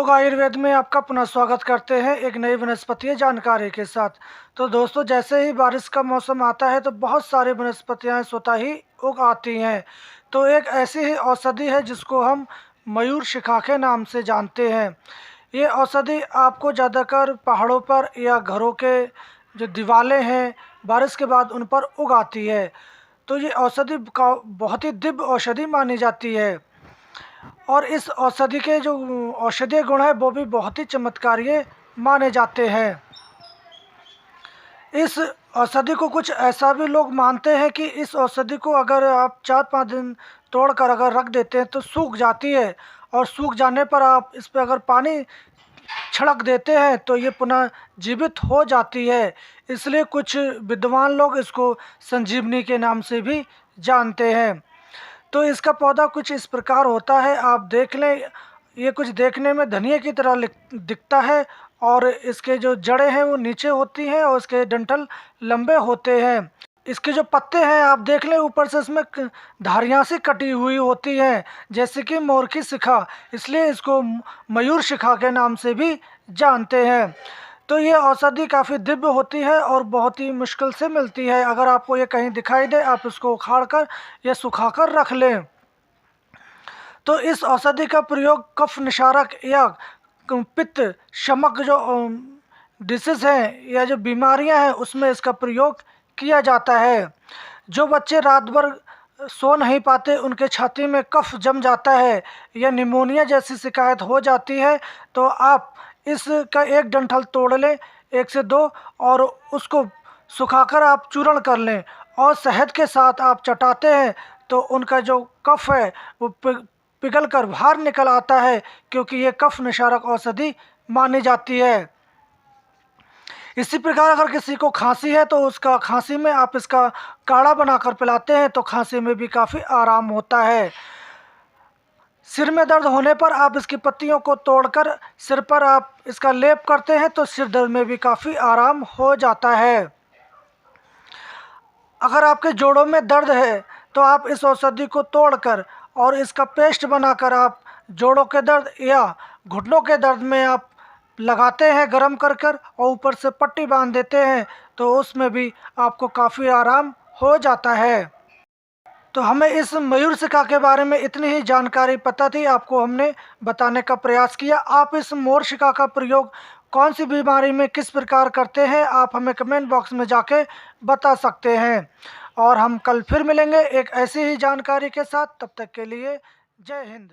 योग आयुर्वेद में आपका पुनः स्वागत करते हैं एक नई वनस्पतीय जानकारी के साथ। तो दोस्तों, जैसे ही बारिश का मौसम आता है तो बहुत सारी वनस्पतियां स्वतः ही उग आती हैं। तो एक ऐसी ही औषधि है जिसको हम मयूर शिखा के नाम से जानते हैं। ये औषधि आपको ज़्यादातर पहाड़ों पर या घरों के जो दीवारें हैं बारिश के बाद उन पर उग आती है। तो ये औषधि का बहुत ही दिव्य औषधि मानी जाती है और इस औषधि के जो औषधीय गुण है वो भी बहुत ही चमत्कारीय माने जाते हैं। इस औषधि को कुछ ऐसा भी लोग मानते हैं कि इस औषधि को अगर आप 4-5 दिन तोड़कर अगर रख देते हैं तो सूख जाती है, और सूख जाने पर आप इस पर अगर पानी छिड़क देते हैं तो ये पुनः जीवित हो जाती है। इसलिए कुछ विद्वान लोग इसको संजीवनी के नाम से भी जानते हैं। तो इसका पौधा कुछ इस प्रकार होता है, आप देख लें, ये कुछ देखने में धनिया की तरह दिखता है और इसके जो जड़ें हैं वो नीचे होती हैं और इसके डंठल लंबे होते हैं। इसके जो पत्ते हैं आप देख लें, ऊपर से इसमें धारियाँ सी कटी हुई होती हैं जैसे कि मोर की शिखा, इसलिए इसको मयूर शिखा के नाम से भी जानते हैं। तो ये औषधि काफ़ी दिव्य होती है और बहुत ही मुश्किल से मिलती है। अगर आपको ये कहीं दिखाई दे आप इसको उखाड़ कर या सुखाकर रख लें। तो इस औषधि का प्रयोग कफ निशारक या पित्त शमक जो डिसीज हैं या जो बीमारियां हैं उसमें इसका प्रयोग किया जाता है। जो बच्चे रात भर सो नहीं पाते, उनके छाती में कफ जम जाता है या निमोनिया जैसी शिकायत हो जाती है, तो आप इसका एक डंठल तोड़ लें, 1 से 2, और उसको सुखाकर आप चूर्ण कर लें और शहद के साथ आप चटाते हैं तो उनका जो कफ है वो पिघल कर बाहर निकल आता है, क्योंकि ये कफ निशारक औषधि मानी जाती है। इसी प्रकार अगर किसी को खांसी है तो उसका खांसी में आप इसका काढ़ा बनाकर पिलाते हैं तो खांसी में भी काफ़ी आराम होता है। सिर में दर्द होने पर आप इसकी पत्तियों को तोड़कर सिर पर आप इसका लेप करते हैं तो सिर दर्द में भी काफ़ी आराम हो जाता है। अगर आपके जोड़ों में दर्द है तो आप इस औषधि को तोड़कर और इसका पेस्ट बनाकर आप जोड़ों के दर्द या घुटनों के दर्द में आप लगाते हैं गरम कर कर और ऊपर से पट्टी बांध देते हैं तो उसमें भी आपको काफ़ी आराम हो जाता है। तो हमें इस मयूर शिखा के बारे में इतनी ही जानकारी पता थी, आपको हमने बताने का प्रयास किया। आप इस मोर शिखा का प्रयोग कौन सी बीमारी में किस प्रकार करते हैं आप हमें कमेंट बॉक्स में जाके बता सकते हैं। और हम कल फिर मिलेंगे एक ऐसी ही जानकारी के साथ। तब तक के लिए जय हिंद।